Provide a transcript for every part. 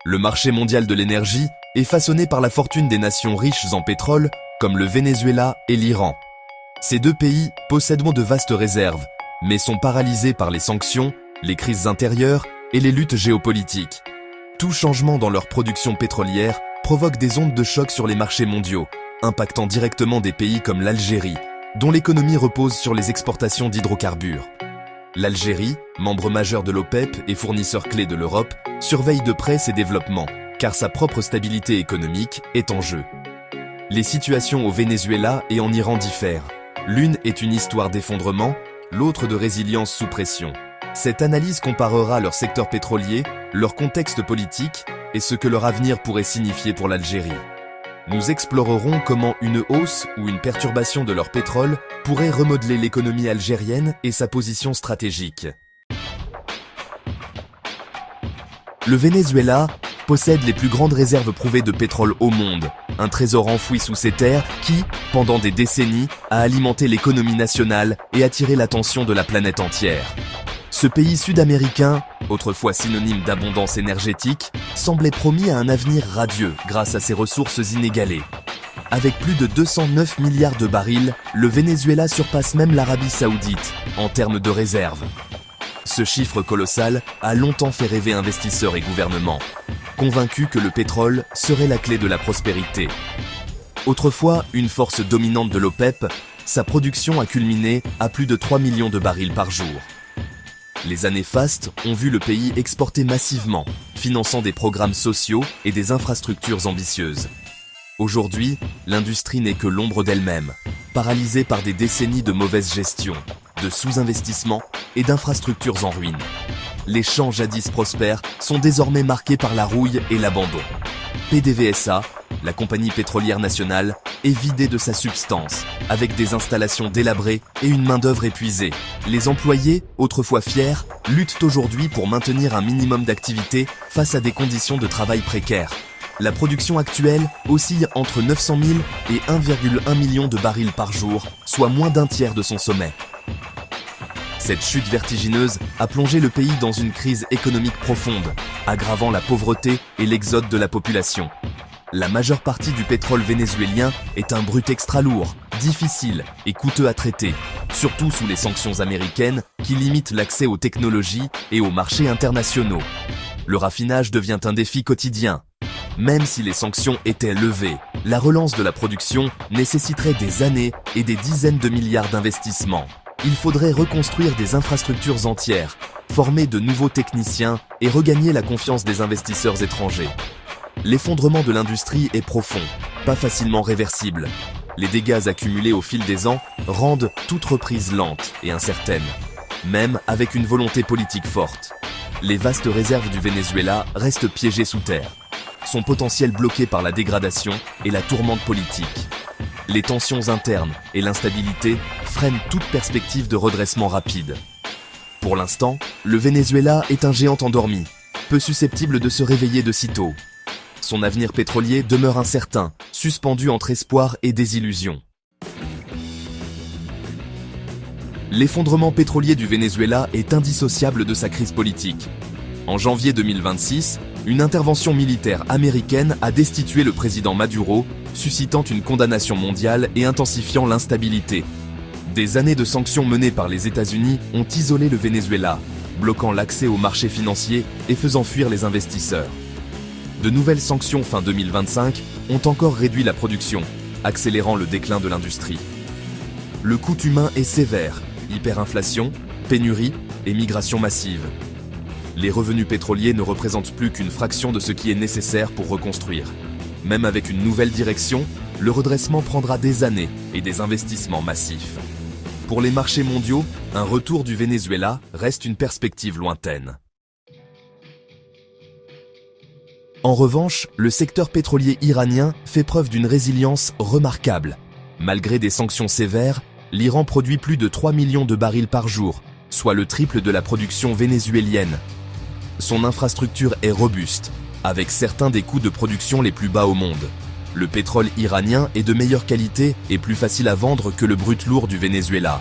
Le marché mondial de l'énergie est façonné par la fortune des nations riches en pétrole, comme le Venezuela et l'Iran. Ces deux pays possèdent de vastes réserves, mais sont paralysés par les sanctions, les crises intérieures et les luttes géopolitiques. Tout changement dans leur production pétrolière provoque des ondes de choc sur les marchés mondiaux, impactant directement des pays comme l'Algérie, dont l'économie repose sur les exportations d'hydrocarbures. L'Algérie, membre majeur de l'OPEP et fournisseur clé de l'Europe, surveille de près ces développements, car sa propre stabilité économique est en jeu. Les situations au Venezuela et en Iran diffèrent. L'une est une histoire d'effondrement, l'autre de résilience sous pression. Cette analyse comparera leur secteur pétrolier, leur contexte politique et ce que leur avenir pourrait signifier pour l'Algérie. Nous explorerons comment une hausse ou une perturbation de leur pétrole pourrait remodeler l'économie algérienne et sa position stratégique. Le Venezuela possède les plus grandes réserves prouvées de pétrole au monde, un trésor enfoui sous ses terres qui, pendant des décennies, a alimenté l'économie nationale et attiré l'attention de la planète entière. Ce pays sud-américain, autrefois synonyme d'abondance énergétique, semblait promis à un avenir radieux grâce à ses ressources inégalées. Avec plus de 209 milliards de barils, le Venezuela surpasse même l'Arabie Saoudite en termes de réserves. Ce chiffre colossal a longtemps fait rêver investisseurs et gouvernements, convaincus que le pétrole serait la clé de la prospérité. Autrefois une force dominante de l'OPEP, sa production a culminé à plus de 3 millions de barils par jour. Les années fastes ont vu le pays exporter massivement, finançant des programmes sociaux et des infrastructures ambitieuses. Aujourd'hui, l'industrie n'est que l'ombre d'elle-même, paralysée par des décennies de mauvaise gestion, de sous-investissement et d'infrastructures en ruine. Les champs jadis prospères sont désormais marqués par la rouille et l'abandon. PDVSA, la compagnie pétrolière nationale, est vidée de sa substance, avec des installations délabrées et une main-d'œuvre épuisée. Les employés, autrefois fiers, luttent aujourd'hui pour maintenir un minimum d'activité face à des conditions de travail précaires. La production actuelle oscille entre 900 000 et 1,1 million de barils par jour, soit moins d'un tiers de son sommet. Cette chute vertigineuse a plongé le pays dans une crise économique profonde, aggravant la pauvreté et l'exode de la population. La majeure partie du pétrole vénézuélien est un brut extra lourd, difficile et coûteux à traiter, surtout sous les sanctions américaines qui limitent l'accès aux technologies et aux marchés internationaux. Le raffinage devient un défi quotidien. Même si les sanctions étaient levées, la relance de la production nécessiterait des années et des dizaines de milliards d'investissements. Il faudrait reconstruire des infrastructures entières, former de nouveaux techniciens et regagner la confiance des investisseurs étrangers. L'effondrement de l'industrie est profond, pas facilement réversible. Les dégâts accumulés au fil des ans rendent toute reprise lente et incertaine, même avec une volonté politique forte. Les vastes réserves du Venezuela restent piégées sous terre, son potentiel bloqué par la dégradation et la tourmente politique. Les tensions internes et l'instabilité freinent toute perspective de redressement rapide. Pour l'instant, le Venezuela est un géant endormi, peu susceptible de se réveiller de sitôt. Son avenir pétrolier demeure incertain, suspendu entre espoir et désillusion. L'effondrement pétrolier du Venezuela est indissociable de sa crise politique. En janvier 2026, une intervention militaire américaine a destitué le président Maduro, suscitant une condamnation mondiale et intensifiant l'instabilité. Des années de sanctions menées par les États-Unis ont isolé le Venezuela, bloquant l'accès aux marchés financiers et faisant fuir les investisseurs. De nouvelles sanctions fin 2025 ont encore réduit la production, accélérant le déclin de l'industrie. Le coût humain est sévère, hyperinflation, pénurie et migration massive. Les revenus pétroliers ne représentent plus qu'une fraction de ce qui est nécessaire pour reconstruire. Même avec une nouvelle direction, le redressement prendra des années et des investissements massifs. Pour les marchés mondiaux, un retour du Venezuela reste une perspective lointaine. En revanche, le secteur pétrolier iranien fait preuve d'une résilience remarquable. Malgré des sanctions sévères, l'Iran produit plus de 3 millions de barils par jour, soit le triple de la production vénézuélienne. Son infrastructure est robuste, avec certains des coûts de production les plus bas au monde. Le pétrole iranien est de meilleure qualité et plus facile à vendre que le brut lourd du Venezuela.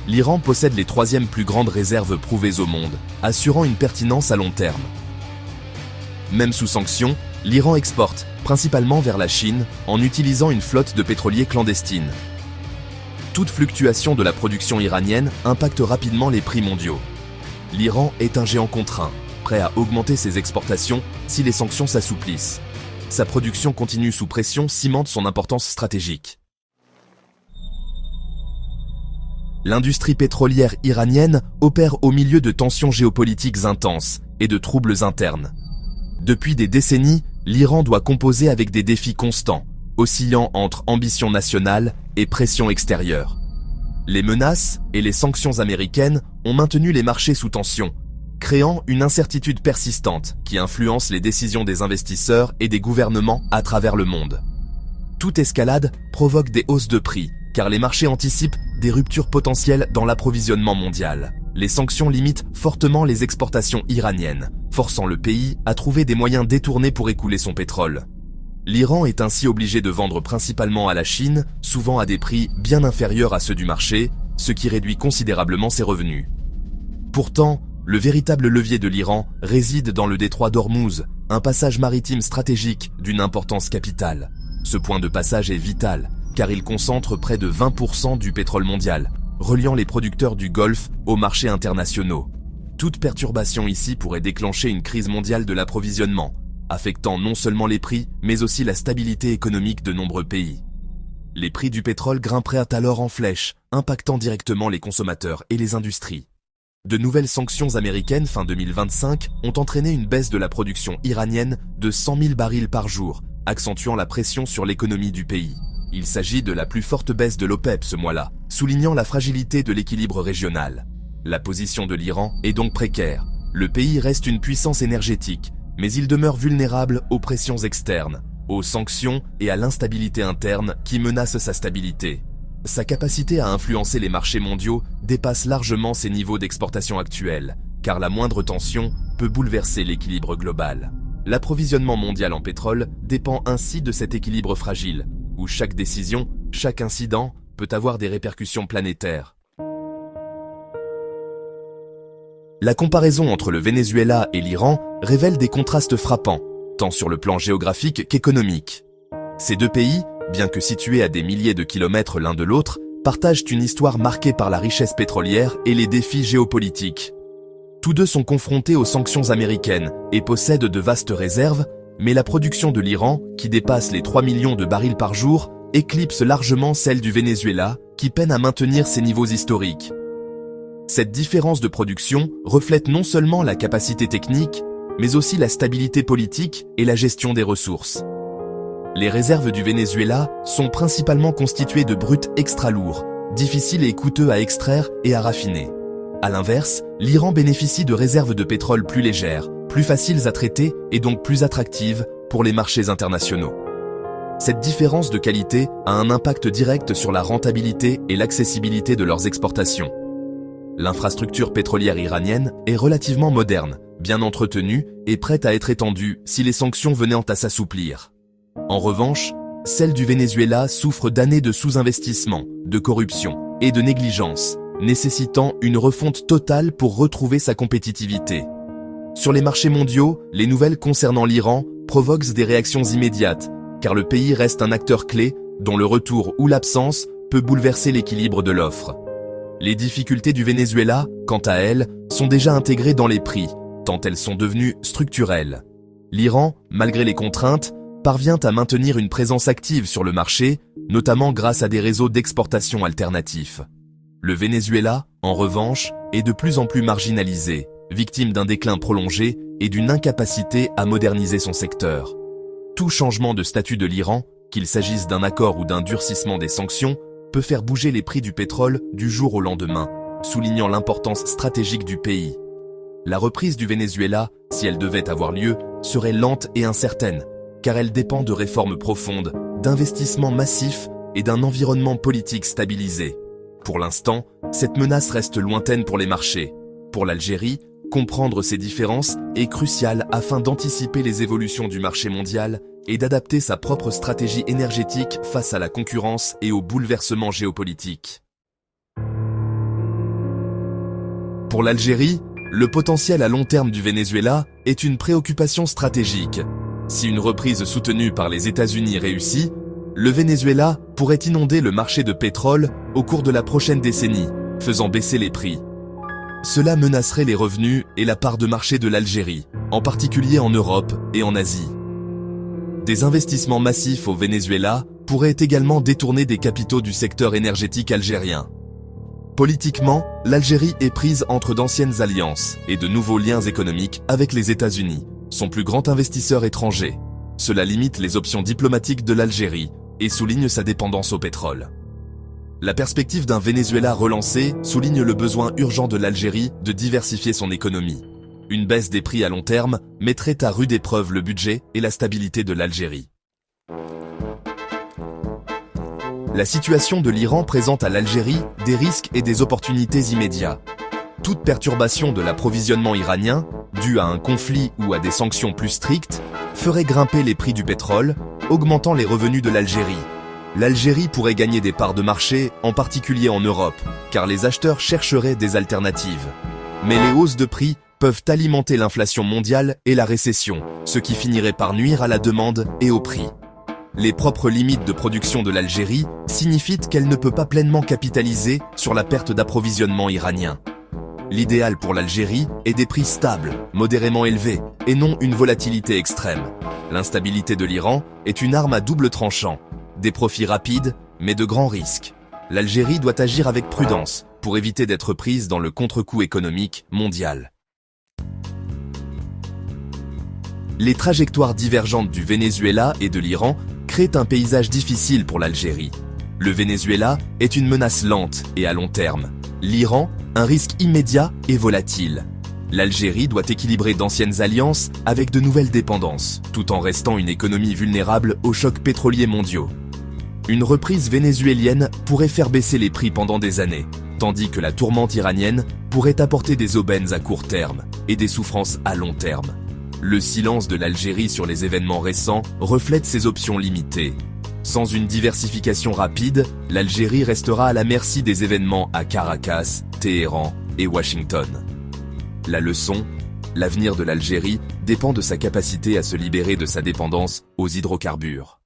L'Iran possède les troisièmes plus grandes réserves prouvées au monde, assurant une pertinence à long terme. Même sous sanctions, l'Iran exporte, principalement vers la Chine, en utilisant une flotte de pétroliers clandestines. Toute fluctuation de la production iranienne impacte rapidement les prix mondiaux. L'Iran est un géant contraint, prêt à augmenter ses exportations si les sanctions s'assouplissent. Sa production continue sous pression cimente son importance stratégique. L'industrie pétrolière iranienne opère au milieu de tensions géopolitiques intenses et de troubles internes. Depuis des décennies, l'Iran doit composer avec des défis constants, oscillant entre ambition nationale et pression extérieure. Les menaces et les sanctions américaines ont maintenu les marchés sous tension, créant une incertitude persistante qui influence les décisions des investisseurs et des gouvernements à travers le monde. Toute escalade provoque des hausses de prix, car les marchés anticipent des ruptures potentielles dans l'approvisionnement mondial. Les sanctions limitent fortement les exportations iraniennes, forçant le pays à trouver des moyens détournés pour écouler son pétrole. L'Iran est ainsi obligé de vendre principalement à la Chine, souvent à des prix bien inférieurs à ceux du marché, ce qui réduit considérablement ses revenus. Pourtant, le véritable levier de l'Iran réside dans le détroit d'Ormuz, un passage maritime stratégique d'une importance capitale. Ce point de passage est vital, car il concentre près de 20% du pétrole mondial, reliant les producteurs du Golfe aux marchés internationaux. Toute perturbation ici pourrait déclencher une crise mondiale de l'approvisionnement, affectant non seulement les prix, mais aussi la stabilité économique de nombreux pays. Les prix du pétrole grimperaient alors en flèche, impactant directement les consommateurs et les industries. De nouvelles sanctions américaines fin 2025 ont entraîné une baisse de la production iranienne de 100 000 barils par jour, accentuant la pression sur l'économie du pays. Il s'agit de la plus forte baisse de l'OPEP ce mois-là, soulignant la fragilité de l'équilibre régional. La position de l'Iran est donc précaire. Le pays reste une puissance énergétique, mais il demeure vulnérable aux pressions externes, aux sanctions et à l'instabilité interne qui menacent sa stabilité. Sa capacité à influencer les marchés mondiaux dépasse largement ses niveaux d'exportation actuels, car la moindre tension peut bouleverser l'équilibre global. L'approvisionnement mondial en pétrole dépend ainsi de cet équilibre fragile, où chaque décision, chaque incident peut avoir des répercussions planétaires. La comparaison entre le Venezuela et l'Iran révèle des contrastes frappants, tant sur le plan géographique qu'économique. Ces deux pays, bien que situés à des milliers de kilomètres l'un de l'autre, partagent une histoire marquée par la richesse pétrolière et les défis géopolitiques. Tous deux sont confrontés aux sanctions américaines et possèdent de vastes réserves, mais la production de l'Iran, qui dépasse les 3 millions de barils par jour, éclipse largement celle du Venezuela, qui peine à maintenir ses niveaux historiques. Cette différence de production reflète non seulement la capacité technique, mais aussi la stabilité politique et la gestion des ressources. Les réserves du Venezuela sont principalement constituées de brut extra lourds, difficiles et coûteux à extraire et à raffiner. À l'inverse, l'Iran bénéficie de réserves de pétrole plus légères, plus faciles à traiter et donc plus attractives pour les marchés internationaux. Cette différence de qualité a un impact direct sur la rentabilité et l'accessibilité de leurs exportations. L'infrastructure pétrolière iranienne est relativement moderne, bien entretenue et prête à être étendue si les sanctions venaient à s'assouplir. En revanche, celle du Venezuela souffre d'années de sous-investissement, de corruption et de négligence, nécessitant une refonte totale pour retrouver sa compétitivité. Sur les marchés mondiaux, les nouvelles concernant l'Iran provoquent des réactions immédiates, car le pays reste un acteur clé dont le retour ou l'absence peut bouleverser l'équilibre de l'offre. Les difficultés du Venezuela, quant à elles, sont déjà intégrées dans les prix, tant elles sont devenues structurelles. L'Iran, malgré les contraintes, parvient à maintenir une présence active sur le marché, notamment grâce à des réseaux d'exportation alternatifs. Le Venezuela, en revanche, est de plus en plus marginalisé, victime d'un déclin prolongé et d'une incapacité à moderniser son secteur. Tout changement de statut de l'Iran, qu'il s'agisse d'un accord ou d'un durcissement des sanctions, peut faire bouger les prix du pétrole du jour au lendemain, soulignant l'importance stratégique du pays. La reprise du Venezuela, si elle devait avoir lieu, serait lente et incertaine, car elle dépend de réformes profondes, d'investissements massifs et d'un environnement politique stabilisé. Pour l'instant, cette menace reste lointaine pour les marchés. Pour l'Algérie, comprendre ces différences est crucial afin d'anticiper les évolutions du marché mondial et d'adapter sa propre stratégie énergétique face à la concurrence et aux bouleversements géopolitiques. Pour l'Algérie, Le potentiel à long terme du Venezuela est une préoccupation stratégique. Si une reprise soutenue par les États-Unis réussit, le Venezuela pourrait inonder le marché de pétrole au cours de la prochaine décennie, faisant baisser les prix. Cela menacerait les revenus et la part de marché de l'Algérie, en particulier en Europe et en Asie. Des investissements massifs au Venezuela pourraient également détourner des capitaux du secteur énergétique algérien. Politiquement, l'Algérie est prise entre d'anciennes alliances et de nouveaux liens économiques avec les États-Unis, son plus grand investisseur étranger. Cela limite les options diplomatiques de l'Algérie et souligne sa dépendance au pétrole. La perspective d'un Venezuela relancé souligne le besoin urgent de l'Algérie de diversifier son économie. Une baisse des prix à long terme mettrait à rude épreuve le budget et la stabilité de l'Algérie. La situation de l'Iran présente à l'Algérie des risques et des opportunités immédiats. Toute perturbation de l'approvisionnement iranien, due à un conflit ou à des sanctions plus strictes, ferait grimper les prix du pétrole, augmentant les revenus de l'Algérie. L'Algérie pourrait gagner des parts de marché, en particulier en Europe, car les acheteurs chercheraient des alternatives. Mais les hausses de prix peuvent alimenter l'inflation mondiale et la récession, ce qui finirait par nuire à la demande et au prix. Les propres limites de production de l'Algérie signifient qu'elle ne peut pas pleinement capitaliser sur la perte d'approvisionnement iranien. L'idéal pour l'Algérie est des prix stables, modérément élevés, et non une volatilité extrême. L'instabilité de l'Iran est une arme à double tranchant. Des profits rapides, mais de grands risques. L'Algérie doit agir avec prudence pour éviter d'être prise dans le contre-coup économique mondial. Les trajectoires divergentes du Venezuela et de l'Iran créent un paysage difficile pour l'Algérie. Le Venezuela est une menace lente et à long terme. L'Iran, un risque immédiat et volatile. L'Algérie doit équilibrer d'anciennes alliances avec de nouvelles dépendances, tout en restant une économie vulnérable aux chocs pétroliers mondiaux. Une reprise vénézuélienne pourrait faire baisser les prix pendant des années, tandis que la tourmente iranienne pourrait apporter des aubaines à court terme et des souffrances à long terme. Le silence de l'Algérie sur les événements récents reflète ces options limitées. Sans une diversification rapide, l'Algérie restera à la merci des événements à Caracas, Téhéran et Washington. La leçon, l'avenir de l'Algérie dépend de sa capacité à se libérer de sa dépendance aux hydrocarbures.